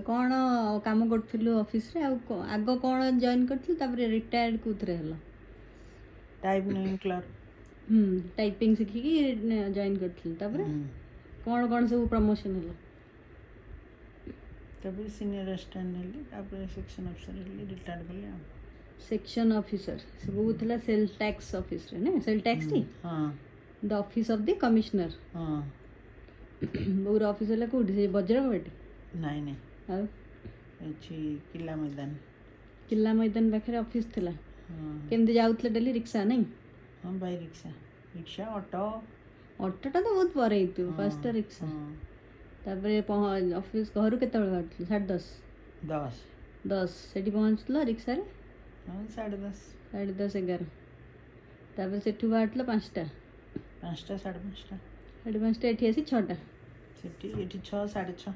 କ'ଣ କାମ କରୁଥିଲୁ ଅଫିସରେ ଆଉ ଆଗ କ'ଣ ଜଏନ୍ କରିଥିଲୁ ତାପରେ ରିଟାୟାର୍ଡ କେଉଁଥିରେ ହେଲ? Typing clerk. ଟାଇପିଂ ଶିଖିକି ଜଏନ୍ କରିଥିଲୁ ତାପରେ କ'ଣ ସବୁ ପ୍ରମୋସନ୍ ହେଲା? तब सीनियर असिस्टेंट हेली तापर सेक्शन अफिसर हेली रिटायर्ड कली आ सेक्शन ऑफिसर सब थिला सेल टैक्स ऑफिस रे ने सेल टैक्स टी हां the office of the commissioner हां बौर ऑफिस है कोठी से बज्रगढ़ नहीं नहीं आ एची किला मैदान पाखे ऑफिस थिला हां केमते जाउतले डेली रिक्शा नहीं? हां बाय रिक्शा ऑटो ऑटो टा तो बहुत परे हितु फर्स्ट रिक्शा तापरे ऑफिस घर केते बेला बाटली 10:30 10 सेठी पहुंचला रिक्शा रे हाँ 10:30 11 तापर सेठू बाटला 5टा 5टा 5:30 5:30 एठी आसी 6टा सेठी एठी 6 6:30